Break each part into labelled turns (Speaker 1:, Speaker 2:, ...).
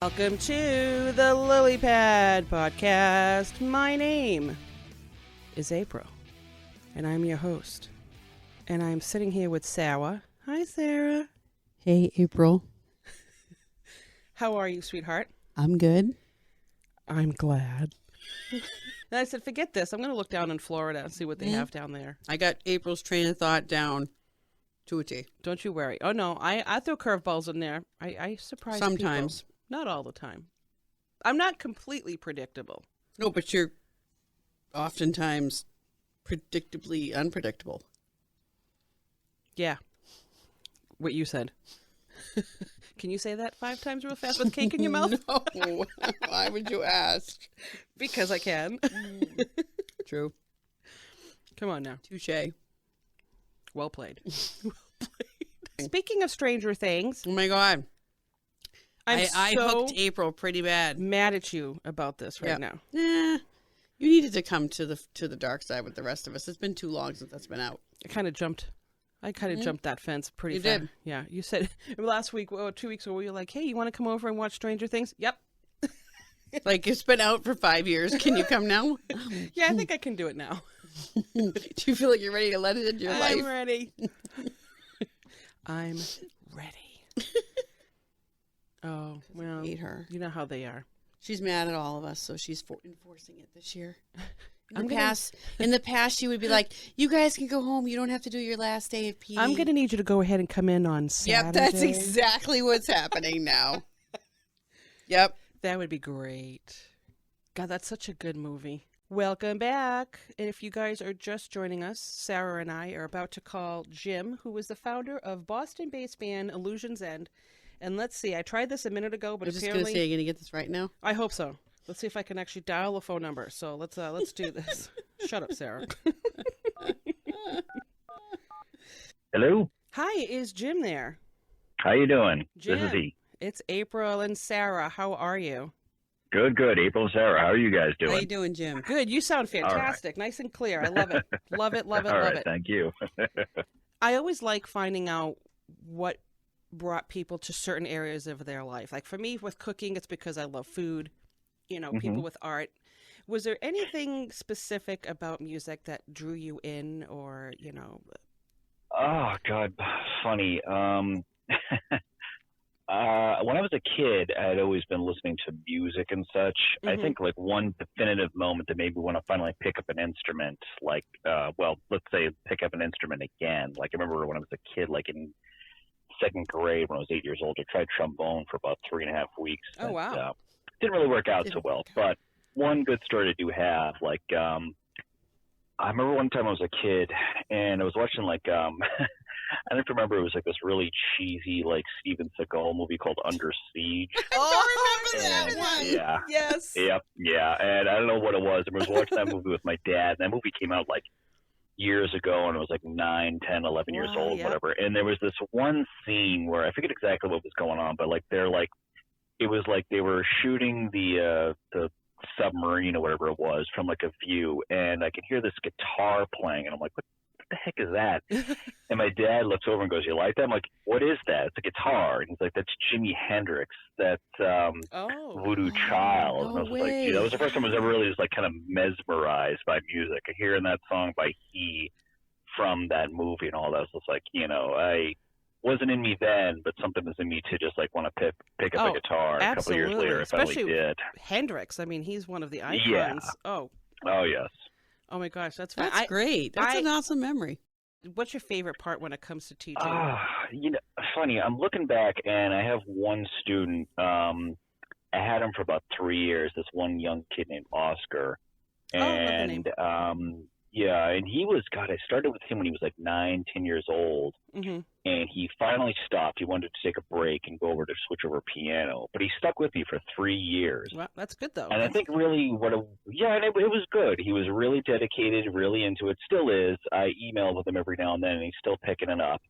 Speaker 1: Welcome to the Lily Pad podcast. My name is April, and I'm your host. And I'm sitting here with Sarah. Hi, Sarah.
Speaker 2: Hey, April.
Speaker 1: How are you, sweetheart?
Speaker 2: I'm good.
Speaker 1: I'm glad. And I said, forget this. I'm going to look down in Florida and see what they have down there.
Speaker 2: I got April's train of thought down to a T.
Speaker 1: Don't you worry. Oh, no. I throw curveballs in there. I surprise
Speaker 2: Sometimes.
Speaker 1: people. Not all the time. I'm not completely predictable.
Speaker 2: No, but you're oftentimes predictably unpredictable.
Speaker 1: Yeah. What you said. Can you say that 5 times real fast with cake in your mouth?
Speaker 2: No. Why would you ask?
Speaker 1: Because I can.
Speaker 2: True.
Speaker 1: Come on now.
Speaker 2: Touche.
Speaker 1: Well played. Well played. Speaking of Stranger Things,
Speaker 2: Oh, my God. I
Speaker 1: so
Speaker 2: hooked April pretty bad.
Speaker 1: mad at you about this right now.
Speaker 2: You needed to come to the dark side with the rest of us. It's been too long since that's been out.
Speaker 1: I kind of jumped that fence pretty
Speaker 2: You
Speaker 1: far.
Speaker 2: did.
Speaker 1: Yeah. You said last week, 2 weeks ago, you were like, hey, you want to come over and watch Stranger Things? Yep.
Speaker 2: Like, it's been out for 5 years. Can you come now?
Speaker 1: Yeah, I think I can do it now.
Speaker 2: Do you feel like you're ready to let it into your life?
Speaker 1: I'm ready. I'm ready. Oh, well,
Speaker 2: Hate her.
Speaker 1: you know how they are.
Speaker 2: She's mad at all of us, so she's enforcing it this year.
Speaker 1: I'm
Speaker 2: In the past, she would be like, "You guys can go home. You don't have to do your last day of PD."
Speaker 1: I'm going to need you to go ahead and come in on Saturday.
Speaker 2: Yep, that's exactly what's happening now. Yep.
Speaker 1: That would be great. God, that's such a good movie. Welcome back. And if you guys are just joining us, Sarah and I are about to call Jim, who is the founder of Boston-based band Illusionsend. And let's see, I tried this a minute ago, but
Speaker 2: I was just
Speaker 1: apparently...
Speaker 2: going to say, are you going to get this right now?
Speaker 1: I hope so. Let's see if I can actually dial the phone number. So let's do this. Shut up, Sarah.
Speaker 3: Hello.
Speaker 1: Hi, is Jim there?
Speaker 3: How you doing?
Speaker 1: Jim,
Speaker 3: This is he.
Speaker 1: It's April and Sarah. How are you?
Speaker 3: Good. April and Sarah, how are you guys doing?
Speaker 2: How you doing, Jim?
Speaker 1: Good. You sound fantastic. Nice and clear. I love it. Love it.
Speaker 3: All right, thank you.
Speaker 1: I always like finding out what brought people to certain areas of their life. Like for me, with cooking, it's because I love food. You know, people with art. Was there anything specific about music that drew you in, or
Speaker 3: Oh God, funny. When I was a kid, I had always been listening to music and such. I think like one definitive moment that made me want to finally pick up an instrument, like, let's say pick up an instrument again. Like I remember when I was a kid, like in second grade when I was 8 years old, I tried trombone for about 3.5 weeks.
Speaker 1: Oh, wow.
Speaker 3: Didn't really work out so well, but one good story I do have, like, I remember one time I was a kid and I was watching like, I don't remember, it was like this really cheesy, like Steven Seagal movie called Under Siege.
Speaker 1: I remember that one.
Speaker 3: Yeah.
Speaker 1: Yes.
Speaker 3: Yep. Yeah. And I don't know what it was. I was watching that movie with my dad. And that movie came out like years ago, and it was like 9, 10, 11 years old, whatever. And there was this one scene where I forget exactly what was going on, but like it was like they were shooting the submarine or whatever it was from like a view, and I could hear this guitar playing, and I'm like, what the heck is that? And my dad looks over and goes, you like that? I'm like, what is that? It's a guitar. And he's like, that's Jimi Hendrix. That's Voodoo Child. And I was like, gee, that was the first time I was ever really just like kind of mesmerized by music. Hearing that song by He from that movie and all that was just like, I wasn't in me then, but something was in me to just like want to pick up a guitar. A couple of years later, I finally did.
Speaker 1: Hendrix. I mean, he's one of the icons.
Speaker 3: Yeah.
Speaker 1: Oh,
Speaker 3: yes.
Speaker 1: Oh my gosh, that's fun.
Speaker 2: That's great. That's an awesome memory.
Speaker 1: What's your favorite part when it comes to teaching?
Speaker 3: Funny. I'm looking back, and I have one student. I had him for about 3 years. This one young kid named Oscar, and yeah, and he was I started with him when he was like 9, 10 years old, and he finally stopped. He wanted to take a break and go over to switch over piano, but he stuck with me for 3 years.
Speaker 1: Well, that's good though.
Speaker 3: And I think really and it was good. He was really dedicated, really into it. Still is. I email with him every now and then, and he's still picking it up.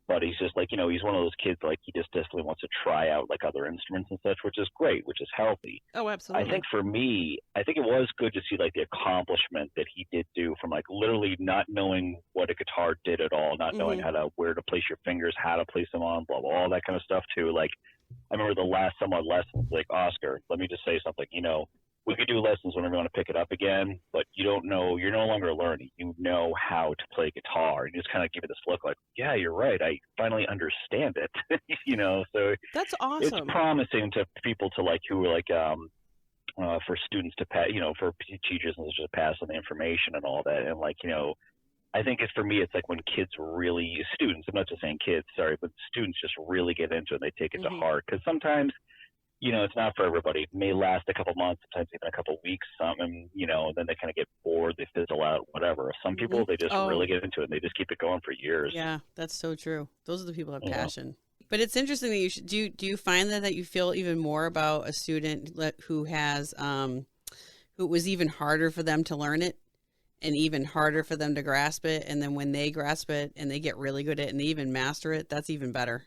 Speaker 3: But he's just like, he's one of those kids like he just desperately wants to try out like other instruments and such, which is great, which is healthy.
Speaker 1: Oh, absolutely.
Speaker 3: I think for me, it was good to see like the accomplishment that he did do from like literally not knowing what a guitar did at all, not knowing where to place your fingers, how to place them on, blah, blah, all that kind of stuff, to like I remember the last somewhat lessons, like, Oscar, let me just say something, we could do lessons whenever you want to pick it up again, but you're no longer learning. You know how to play guitar. And you just kind of give it this look like, yeah, you're right. I finally understand it. So
Speaker 1: That's awesome.
Speaker 3: It's promising to people to like, who are like, for students to pass, for teachers and just pass on the information and all that. And like, I think for me, it's like when kids students, I'm not just saying kids, sorry, but students just really get into it and they take it to heart. Because sometimes, it's not for everybody. It may last a couple months, sometimes even a couple weeks, and then they kind of get bored, they fizzle out, whatever. Some people, they just really get into it and they just keep it going for years.
Speaker 2: Yeah, that's so true. Those are the people who have passion. But it's interesting that do you find that you feel even more about a student who has, who it was even harder for them to learn it and even harder for them to grasp it. And then when they grasp it and they get really good at it and they even master it, that's even better.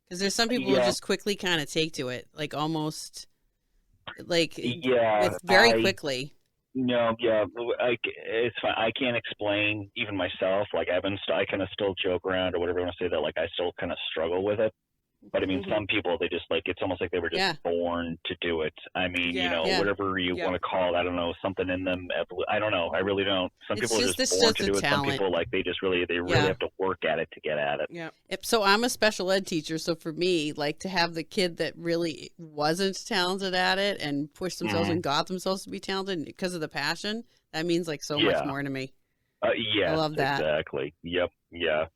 Speaker 2: Because there's some people who just quickly kind of take to it, like almost like very quickly.
Speaker 3: No, it's fine. I can't explain even myself. Like I kind of still joke around or whatever you want to say that. Like I still kind of struggle with it. But I mean, some people, they just like, it's almost like they were just born to do it. I mean, whatever you want to call it, I don't know, something in them. I don't know. I really don't. Some people are just born to do it.
Speaker 2: Talent.
Speaker 3: Some people, like, they really have to work at it to get at it.
Speaker 1: Yeah.
Speaker 2: So I'm a special ed teacher. So for me, like to have the kid that really wasn't talented at it and pushed themselves and got themselves to be talented because of the passion, that means like so much more to me.
Speaker 3: I
Speaker 2: love that.
Speaker 3: Exactly. Yep. Yeah.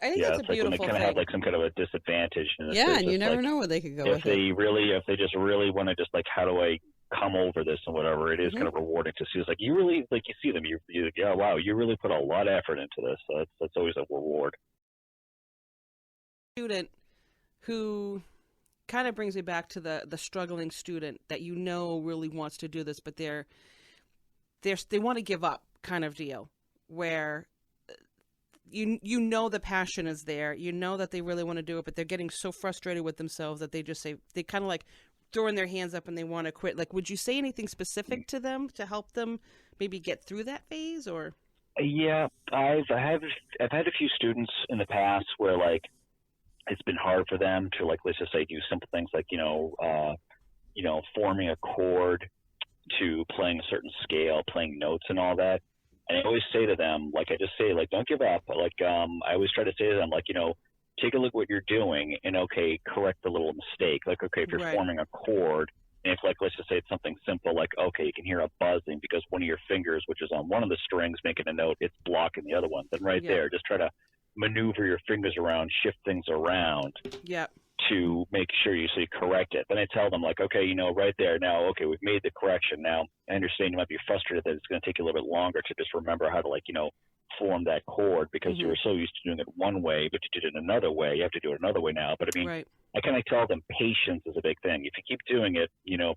Speaker 1: I think that's a beautiful
Speaker 3: thing. When they kind of have like some kind of a disadvantage.
Speaker 2: And you never know where they could go with it.
Speaker 3: If they just really want to just like, how do I come over this and whatever, it is kind of rewarding to see. It's like, you really, like you see them, wow, you really put a lot of effort into this. So that's always a reward.
Speaker 1: Student who kind of brings me back to the struggling student that really wants to do this, but they want to give up kind of deal, where the passion is there, that they really want to do it, but they're getting so frustrated with themselves that they just say, they kind of like throwing their hands up and they want to quit. Like, would you say anything specific to them to help them maybe get through that phase? Or
Speaker 3: yeah, I've had a few students in the past where like it's been hard for them to, like, let's just say, do simple things like forming a chord to playing a certain scale, playing notes and all that. And I always say to them, like, I just say, like, don't give up. Like, I always try to say to them, like, take a look at what you're doing and, okay, correct the little mistake. Like, okay, if you're forming a chord, and if, like, let's just say it's something simple, like, okay, you can hear a buzzing because one of your fingers, which is on one of the strings making a note, it's blocking the other one. Then there, just try to maneuver your fingers around, shift things around. To make sure you correct it. Then I tell them, like, okay, right there now, okay, we've made the correction. Now I understand you might be frustrated that it's going to take you a little bit longer to just remember how to, like, form that chord because you were so used to doing it one way, but you did it another way. You have to do it another way now. But I mean, I kind of tell them patience is a big thing. If you keep doing it,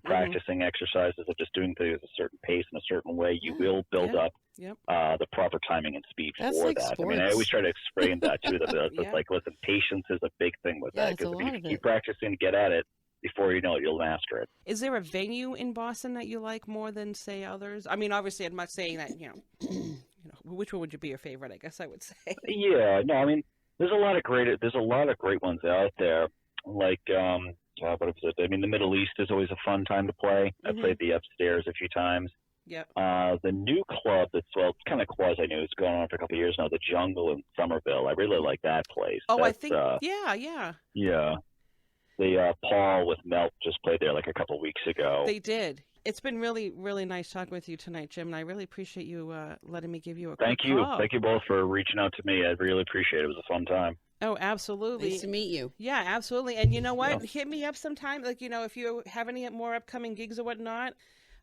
Speaker 3: practicing exercises of just doing things at a certain pace in a certain way, you will build up the proper timing and speed for
Speaker 2: like
Speaker 3: that.
Speaker 2: Sports.
Speaker 3: I mean, I always try to explain that to them. It's like, listen, patience is a big thing with that, because if you keep practicing to get at it, before you know it, you'll master it.
Speaker 1: Is there a venue in Boston that you like more than, say, others? I mean, obviously, I'm not saying that, which one would you be your favorite, I guess I would say.
Speaker 3: Yeah, no, I mean, there's a lot of great ones out there. Like, what was it? I mean, the Middle East is always a fun time to play. I played the Upstairs a few times.
Speaker 1: Yep.
Speaker 3: The new club it's kind of quasi-new. It's going on for a couple of years now. The Jungle in Somerville. I really like that place.
Speaker 1: Oh, I think, yeah.
Speaker 3: Yeah. Paul with Melt just played there like a couple of weeks ago.
Speaker 1: They did. It's been really, really nice talking with you tonight, Jim, and I really appreciate you letting me give you a quick call.
Speaker 3: Thank you both for reaching out to me. I really appreciate it. It was a fun time.
Speaker 1: Oh, absolutely.
Speaker 2: Nice to meet you.
Speaker 1: Yeah, absolutely. And you know what? Yeah. Hit me up sometime. Like, if you have any more upcoming gigs or whatnot,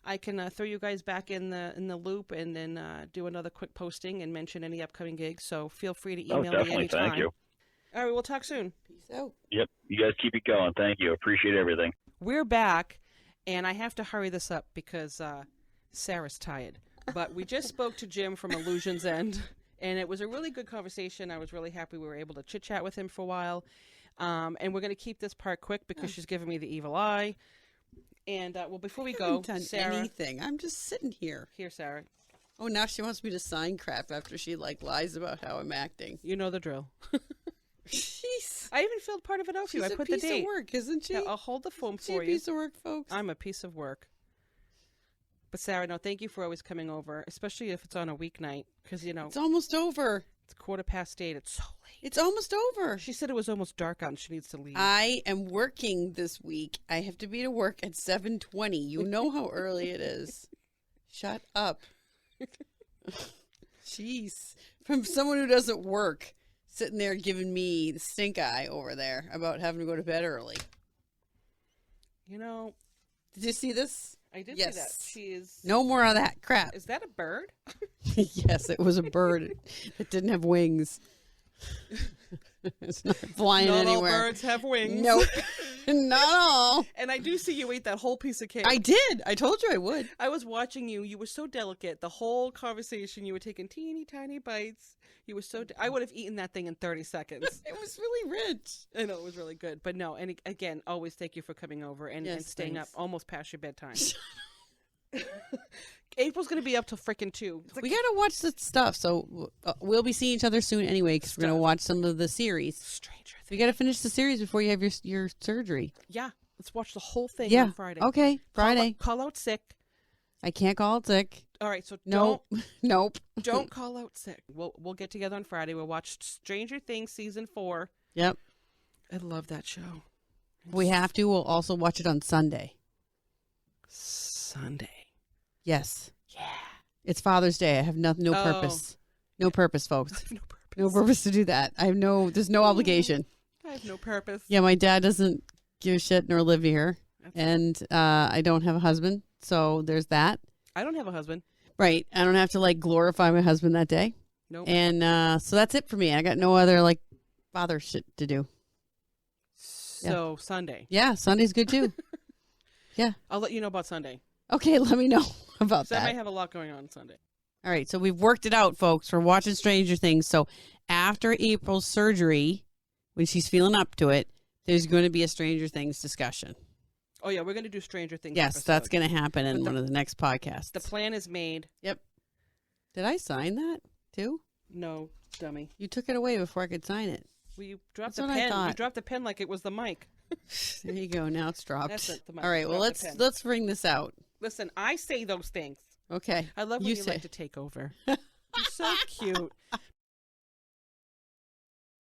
Speaker 1: I can throw you guys back in the loop and then do another quick posting and mention any upcoming gigs. So feel free to email me anytime.
Speaker 3: Thank you.
Speaker 1: All right, we'll talk soon.
Speaker 2: Peace out.
Speaker 3: Yep. You guys keep it going. Thank you. Appreciate everything.
Speaker 1: We're back, and I have to hurry this up because Sarah's tired. But we just spoke to Jim from illusionsend, and it was a really good conversation. I was really happy we were able to chit-chat with him for a while. And we're going to keep this part quick because she's giving me the evil eye. And, before we go,
Speaker 2: done
Speaker 1: Sarah.
Speaker 2: Anything. I'm just sitting here.
Speaker 1: Here, Sarah.
Speaker 2: Oh, now she wants me to sign crap after she, lies about how I'm acting.
Speaker 1: You know the drill.
Speaker 2: Jeez.
Speaker 1: I even filled part of it out for you. I put the date.
Speaker 2: She's a piece of work, isn't she?
Speaker 1: Yeah, I'll hold the phone
Speaker 2: She's
Speaker 1: for
Speaker 2: a
Speaker 1: you.
Speaker 2: piece of work, folks.
Speaker 1: I'm a piece of work. But Sarah, no, thank you for always coming over, especially if it's on a weeknight, because
Speaker 2: it's almost over.
Speaker 1: It's 8:15. It's so late.
Speaker 2: It's almost over.
Speaker 1: She said it was almost dark out and she needs to leave.
Speaker 2: I am working this week. I have to be to work at 7:20. You know how early it is. Shut up. Jeez. From someone who doesn't work, sitting there giving me the stink eye over there about having to go to bed early. Did you see this?
Speaker 1: I did see that. She is...
Speaker 2: No more of that crap.
Speaker 1: Is that a bird?
Speaker 2: Yes, it was a bird. It didn't have wings. It's not flying
Speaker 1: not
Speaker 2: anywhere.
Speaker 1: Not all birds have wings.
Speaker 2: Nope. Not all.
Speaker 1: And I do see you ate that whole piece of cake.
Speaker 2: I did. I told you I would.
Speaker 1: I was watching you. You were so delicate. The whole conversation, you were taking teeny tiny bites. You were so... I would have eaten that thing in 30 seconds.
Speaker 2: It was really rich.
Speaker 1: I know, it was really good. But no, and again, always thank you for coming over and staying up almost past your bedtime. April's going to be up till freaking 2.
Speaker 2: We got to watch the stuff. So we'll be seeing each other soon anyway because we're going to watch some of the series.
Speaker 1: Stranger Things.
Speaker 2: We got to finish the series before you have your surgery.
Speaker 1: Yeah. Let's watch the whole thing on Friday.
Speaker 2: Okay. Friday.
Speaker 1: Call out sick.
Speaker 2: I can't call out sick.
Speaker 1: All right. So
Speaker 2: nope.
Speaker 1: Don't call out sick. We'll get together on Friday. We'll watch Stranger Things season 4.
Speaker 2: Yep.
Speaker 1: I love that show.
Speaker 2: We have to. We'll also watch it on Sunday.
Speaker 1: Sunday.
Speaker 2: Yes.
Speaker 1: Yeah.
Speaker 2: It's Father's Day. I have no purpose. No purpose, folks.
Speaker 1: I have no purpose.
Speaker 2: No purpose to do that. There's no obligation.
Speaker 1: I have no purpose.
Speaker 2: Yeah, my dad doesn't give a shit nor live here. And I don't have a husband. So there's that.
Speaker 1: I don't have a husband.
Speaker 2: Right. I don't have to glorify my husband that day.
Speaker 1: Nope.
Speaker 2: And so that's it for me. I got no other father shit to do.
Speaker 1: So Sunday.
Speaker 2: Yeah, Sunday's good too. Yeah.
Speaker 1: I'll let you know about Sunday.
Speaker 2: Okay, let me know about that.
Speaker 1: I might have a lot going on Sunday.
Speaker 2: All right, so we've worked it out, folks. We're watching Stranger Things. So after April's surgery, when she's feeling up to it, there's going to be a Stranger Things discussion.
Speaker 1: Oh, yeah, we're going to do Stranger Things.
Speaker 2: Yes,
Speaker 1: episode.
Speaker 2: that's going to happen in one of the next podcasts.
Speaker 1: The plan is made.
Speaker 2: Yep. Did I sign that too?
Speaker 1: No, dummy.
Speaker 2: You took it away before I could sign it.
Speaker 1: Well, you dropped
Speaker 2: That's
Speaker 1: the
Speaker 2: what I
Speaker 1: pen.
Speaker 2: thought.
Speaker 1: You dropped the pen like it was the mic.
Speaker 2: There you go. Now it's dropped.
Speaker 1: That's it, the mic.
Speaker 2: All right. Well, let's bring this out.
Speaker 1: Listen, I say those things.
Speaker 2: Okay.
Speaker 1: I love when you like to take over. You're so cute.